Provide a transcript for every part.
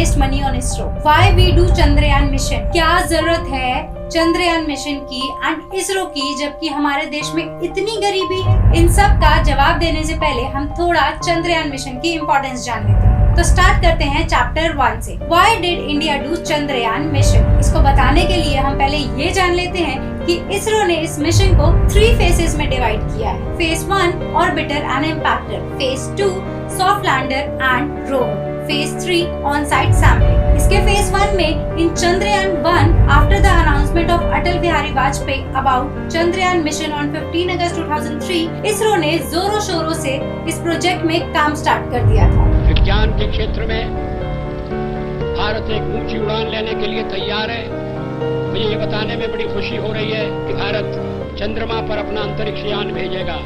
waste money on ISRO. Why we do Chandrayaan mission? क्या जरूरत है चंद्रयान मिशन की एंड इसरो की, जबकि हमारे देश में इतनी गरीबी है? इन सब का जवाब देने से पहले हम थोड़ा चंद्रयान मिशन की इम्पोर्टेंस जान लेते हैं। तो स्टार्ट करते हैं चैप्टर 1 से। Why did India do Chandrayaan mission? इसको बताने के लिए हम पहले ये जान लेते हैं कि इसरो ने इस मिशन को 3 फेजेस में डिवाइड किया है। Phase 1 orbiter and impactor, phase 2 soft lander and rover, phase 3 on site sampling. इसके फेज 1 में in Chandrayaan 1 after the announcement of Atal Bihari Vajpayee about Chandrayaan mission on 15 August 2003, ISRO ने जोरों शोरों से इस प्रोजेक्ट में काम स्टार्ट कर दिया था। विज्ञान के क्षेत्र में भारत एक ऊंची उड़ान लेने के लिए तैयार है। मुझे ये बताने में बड़ी खुशी हो रही है कि भारत चंद्रमा पर अपना अंतरिक्ष यान भेजेगा।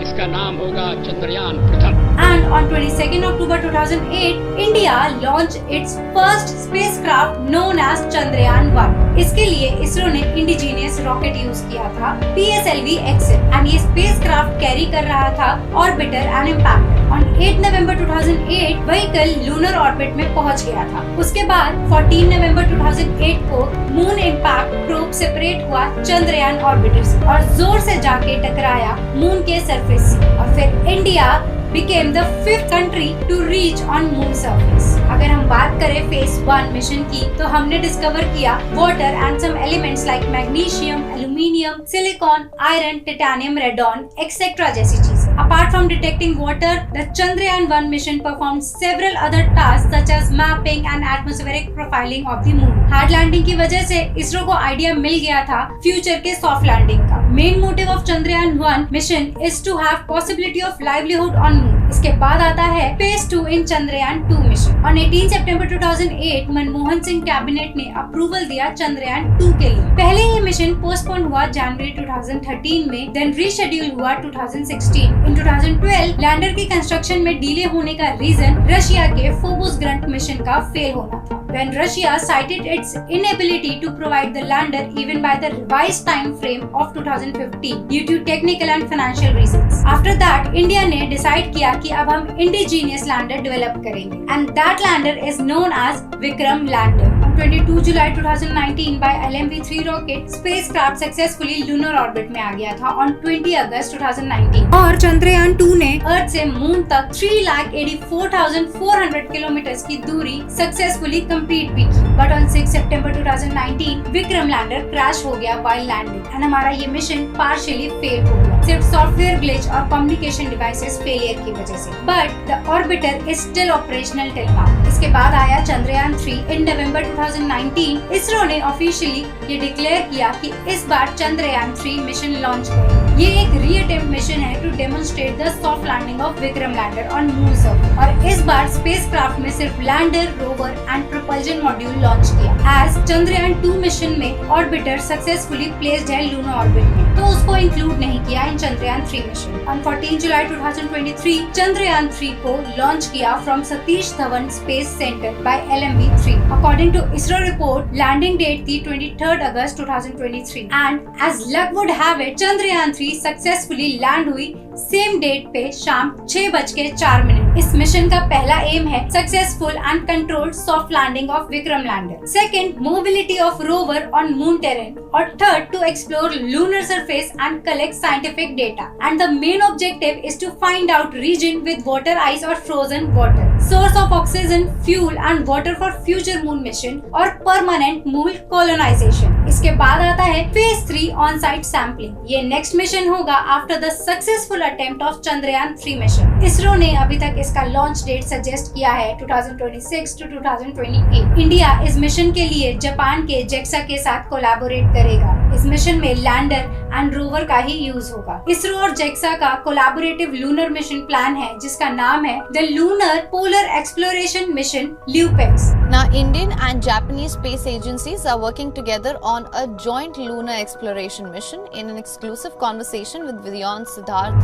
इसका नाम होगा चंद्रयान प्रथम। And on 22nd October 2008, India launched its first spacecraft known as Chandrayaan-1. इसके लिए इसरो ने इंडिजीनियस रॉकेट यूज किया था PSLV-XL and ये स्पेसक्राफ्ट कैरी कर रहा था orbiter and impactor. On 8 November 2008 vehicle lunar orbit में पहुंच गया था। उसके बाद 14 नवंबर 2008 को मून इम्पैक्ट प्रोब सेपरेट हुआ चंद्रयान ऑर्बिटर से और जोर से जाके टकराया मून के सरफेस से, और फिर India became the 5th country to reach on moon surface. अगर हम बात करें फेज 1 मिशन की, तो हमने डिस्कवर किया water and some elements like magnesium, aluminium, silicon, iron, titanium, radon etcetera जैसी चीजें। Apart from detecting water, the Chandrayaan-1 mission performed several other tasks such as mapping and atmospheric profiling of the moon. Hard landing की वजह से इसरो को idea मिल गया था future के soft landing का। Main motive of Chandrayaan-1 mission is to have possibility of livelihood on moon. इसके बाद आता है phase 2 in Chandrayaan-2 mission. On 18 सितंबर 2008 मनमोहन सिंह कैबिनेट ने अप्रूवल दिया Chandrayaan-2 के लिए। पहले ये मिशन पोस्टपोन हुआ जनवरी 2013 में, देन रीशेड्यूल हुआ 2016। इन 2012 लैंडर की कंस्ट्रक्शन में डिले होने का रीजन रशिया के फोबोस ग्रंट मिशन का फेल होना था। When Russia cited its inability to provide the lander even by the revised time frame of 2015 due to technical and financial reasons. After that, India ने decide किया कि अब हम indigenous lander develop करेंगे, and that lander is known as Vikram lander. On 22 July 2019 by LMV-3 rocket, spacecraft successfully lunar orbit में आ गया था on 20 अगस्त 2019, और Chandrayaan-2 ने अर्थ से मून तक 3,84,400 किलोमीटर की दूरी सक्सेसफुली कंप्लीट भी की। But on 6 September 2019 Vikram lander crash हो गया व्हाइल लैंडिंग एंड हमारा ये मिशन पार्शियली फेल हो गया, सिर्फ सॉफ्टवेयर ग्लिच और कम्युनिकेशन डिवाइसेस फेलियर की वजह से। But the orbiter is still operational till now. इसके बाद आया Chandrayaan-3 इन नवंबर 2019। इसरो ने ऑफिशियली ये डिक्लेयर किया कि इस बार Chandrayaan-3 मिशन लॉन्च करेगा। ये एक री-अटेम्प्ट मिशन है to demonstrate the soft landing of Vikram lander on moon surface, और इस बार स्पेसक्राफ्ट में सिर्फ lander, rover and propulsion module launch किया। एज Chandrayaan-2 मिशन में ऑर्बिटर सक्सेसफुली प्लेस्ड है लूनर ऑर्बिट में, तो उसको इंक्लूड नहीं किया इन Chandrayaan-3 mission. On 14 July 2023 Chandrayaan-3 को लॉन्च किया from Satish Dhawan space centre by LMV-3। According to ISRO report, landing date थी 23 August 2023 and as luck would have it Chandrayaan-3 successfully land हुई सेम डेट पे शाम 6:04। इस मिशन का पहला एम है successful and controlled soft landing of Vikram lander, second mobility of rover on moon terrain, और third to explore lunar surface and collect scientific data, and the main objective is to find out region with water ice और frozen water, source of oxygen, fuel and water for future moon mission और permanent moon colonisation. इसके बाद आता है phase 3 on site sampling. ये next mission होगा after the successful attempt of Chandrayaan-3 mission. ISRO ने अभी तक इसका लॉन्च डेट सजेस्ट किया है 2026 to 2028। इंडिया इस मिशन के लिए जापान के JEXA के साथ कोलैबोरेट करेगा। इस मिशन में लैंडर एंड रोवर का ही यूज होगा। इसरो और JEXA का कोलैबोरेटिव लूनर मिशन प्लान है जिसका नाम है the lunar polar exploration mission LUPEX। Now, Indian and Japanese space agencies are working together on a joint lunar exploration mission in an exclusive conversation with Vidyan Siddharth,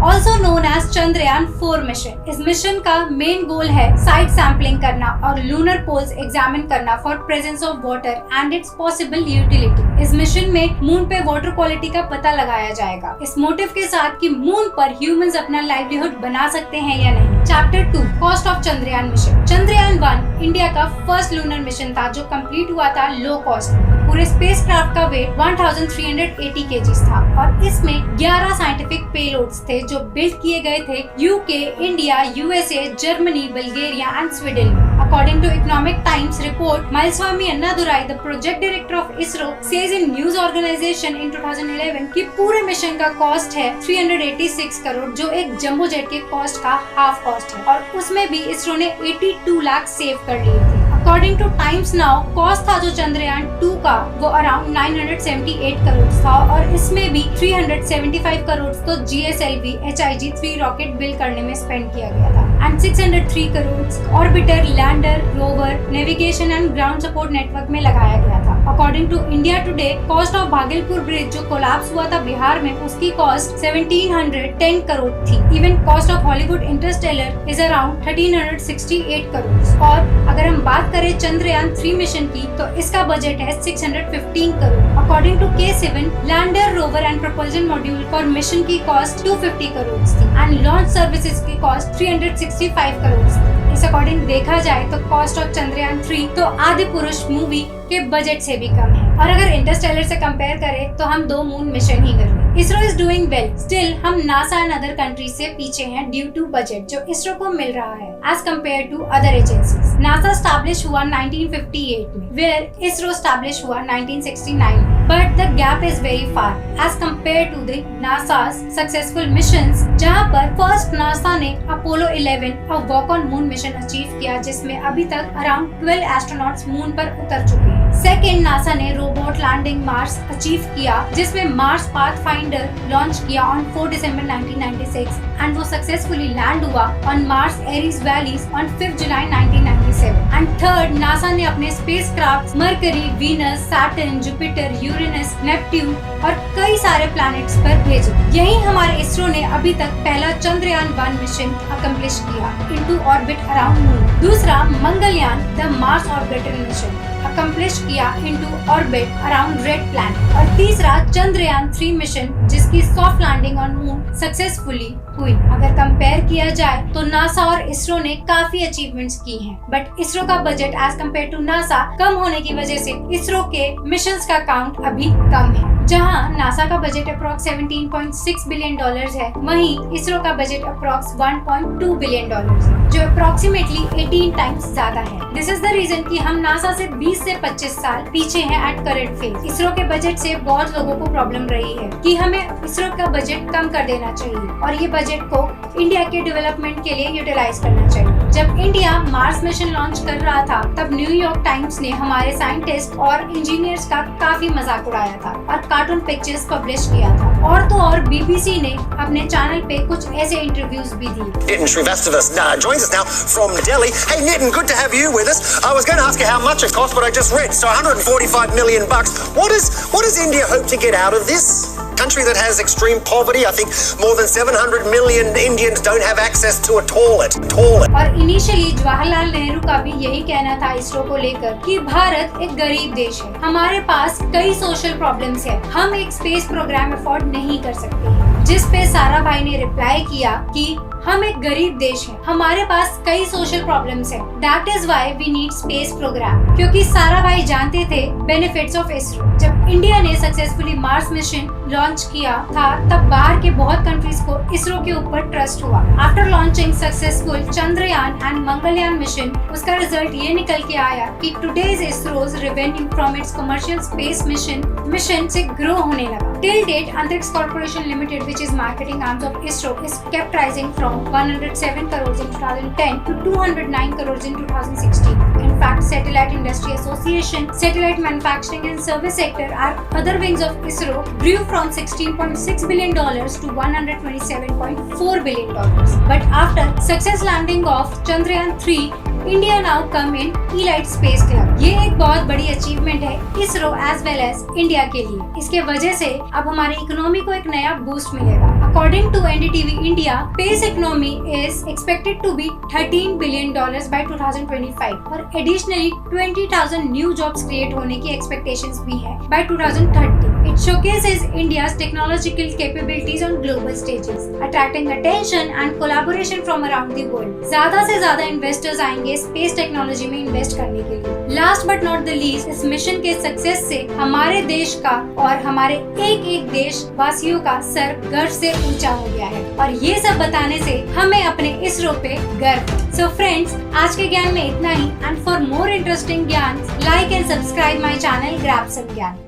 also known as Chandrayaan-4 mission. इस mission का main goal है site sampling करना और lunar poles examine करना for presence of water and it's possible utility. इस mission में moon पे water quality का पता लगाया जाएगा, इस मोटिव के साथ कि मून पर ह्यूमंस अपना लाइवलीहुड बना सकते हैं या नहीं। Chapter 2 cost of Chandrayaan mission. Chandrayaan 1 India का फर्स्ट लूनर मिशन था जो कंप्लीट हुआ था लो कॉस्ट में। पूरे स्पेसक्राफ्ट का वेट 1380 kg था और इसमें 11 साइंटिफिक पेलोड्स थे जो बिल्ड किए गए थे UK, India, USA, Germany, Bulgaria and Sweden. According to Economic Times report, Mailswamy Annadurai, the project director of ISRO, says in news organization in 2011 कि पूरे मिशन का कॉस्ट है 386 करोड़ जो एक जंबो जेट के कॉस्ट का हाफ कॉस्ट है और उसमें भी इसरो ने 82 लाख सेव कर लिए थे। According to Times Now, cost था जो चंद्रयान 2 का वो अराउंड 978 करोड़ था और इसमें भी 375 करोड़ तो GSLV HIG-3 रॉकेट बिल्ड करने में स्पेंड किया गया था and 603 crore orbiter, lander, rover, navigation and ground support network में लगाया गया था। According to India Today, cost of Bhagalpur bridge जो कोलैप्स हुआ था बिहार में उसकी कॉस्ट 1710 करोड़ थी। Even cost of Hollywood Interstellar is around 1368 crore. और अगर हम बात करें चंद्रयान 3 मिशन की तो इसका बजट है 615 crore. According to K7, lander, rover and propulsion module for mission की कॉस्ट 250 करोड़ थी एंड लॉन्च सर्विसेज की कॉस्ट 365 करोड़ थी। इस अकॉर्डिंग देखा जाए तो कॉस्ट ऑफ चंद्रयान 3 तो आदि पुरुष मूवी के बजट से भी कम है और अगर इंटरस्टेलर से कंपेयर करें तो हम 2 मून मिशन ही कर रहे हैं। ISRO is doing well, still हम नासा एंड अदर कंट्रीज से पीछे हैं ड्यू टू बजट जो इसरो को मिल रहा है as compare to other agencies. NASA establish हुआ 1958 में, वेयर इसरो स्टैब्लिश हुआ 1969, but the gap is very far as compare to the NASA's successful missions, जहां पर फर्स्ट नासा ने अपोलो 11 और walk on moon mission achieve किया जिसमें अभी तक अराउंड 12 एस्ट्रोनॉट्स मून पर उतर चुके हैं। सेकेंड, नासा ने रोबोट लैंडिंग मार्स अचीव किया जिसमें मार्स पाथफाइंडर लॉन्च किया ऑन 4 दिसंबर 1996 एंड वो सक्सेसफुली लैंड हुआ on Mars Aries valleys on 5 July 1997। And third, NASA ने अपने spacecraft mercury, Venus, Saturn, Jupiter, Uranus, Neptune और कई सारे प्लैनेट्स पर भेजे। यही हमारे इसरो ने अभी तक पहला चंद्रयान 1 मिशन अकम्प्लिश किया इनटू ऑर्बिट अराउंड मून। दूसरा, Mangalyaan the Mars orbiter mission accomplish किया into orbit around red planet. और तीसरा, चंद्रयान 3 मिशन जिसकी soft landing on moon successfully हुई। अगर कंपेयर किया जाए तो नासा और इसरो ने काफी अचीवमेंट्स की हैं, बट इसरो का budget as compare to NASA कम होने की वजह से इसरो के मिशंस का काउंट अभी कम है। जहां नासा का बजट अप्रॉक्स $17.6 बिलियन है, वहीं इसरो का बजट अप्रॉक्स $1.2 बिलियन है, जो अप्रोक्सीमेटली 18 टाइम्स ज्यादा है। दिस इज द रीजन कि हम नासा से 20 से 25 साल पीछे हैं एट करंट फेज। इसरो के बजट से बहुत लोगों को प्रॉब्लम रही है कि हमें इसरो का बजट कम कर देना चाहिए और ये बजट को इंडिया के डेवलपमेंट के लिए यूटिलाइज करना चाहिए। जब इंडिया मार्स मिशन लॉन्च कर रहा था तब न्यूयॉर्क टाइम्स ने हमारे साइंटिस्ट और इंजीनियर्स का काफी मजाक उड़ाया था और कार्टून पिक्चर्स पब्लिश किया था। और तो और बीबीसी ने अपने चैनल पे कुछ ऐसे इंटरव्यूज भी दिए। Nitin Srivastava joins us now from Delhi. Hey Nitin, good to have you with us. I was going to ask you how much it cost, but I just read. So $145 million. What does India hope to get out of this? Country that has extreme poverty. I think more than 700 million Indians don't have access to a toilet. और initially Jawaharlal Nehru का भी यही कहना था इसरो को लेकर कि भारत एक गरीब देश है, हमारे पास कई सोशल प्रॉब्लम्स है, हम एक स्पेस प्रोग्राम अफोर्ड नहीं कर सकते हैं। जिस पे साराभाई ने रिप्लाई किया कि हम एक गरीब देश है, हमारे पास कई सोशल प्रॉब्लम्स है, that is why we need space programme. क्योंकि साराभाई जानते थे बेनिफिट्स ऑफ इसरो। जब इंडिया ने सक्सेसफुली मार्स मिशन लॉन्च किया था तब बाहर के बहुत कंट्रीज को इसरो के ऊपर ट्रस्ट हुआ। After launching successful Chandrayaan and Mangalyaan mission, उसका रिजल्ट ये निकल के आया कि today's ISRO's revenue from its commercial space mission से ग्रो होने लगा। टिल डेट अंतरिक्ष corporation limited, which is marketing arms of ISRO, is kept rising from 107 crores in 2010 to 209 crores in 2016. In fact, Satellite Industry Association, Satellite Manufacturing and Service Sector are other wings of ISRO grew from $16.6 billion to $127.4 billion. But after success landing of Chandrayaan 3, India now come in elite space club. ये एक बहुत बड़ी achievement है ISRO as well as India के लिए। इसके वजह से अब हमारी इकोनॉमी को एक नया बूस्ट मिलेगा। According to NDTV India, space economy is expected to be $13 billion by 2025 और एडिशनली 20,000 न्यू जॉब्स क्रिएट होने की एक्सपेक्टेशंस भी है bye 2030। It showcases India's technological capabilities on global stages, attracting attention and collaboration from around the world. ज़्यादा से ज़्यादा investors आएंगे space technology में इन्वेस्ट करने के लिए। Last but not the least, इस मिशन के सक्सेस से हमारे देश का और हमारे एक एक देशवासियों का सर गर्व से ऊंचा हो गया है और ये सब बताने से हमें अपने इसरो पे गर्व। सो फ्रेंड्स, आज के ज्ञान में इतना ही। एंड फॉर मोर इंटरेस्टिंग ज्ञान, like and subscribe my channel grab some ज्ञान।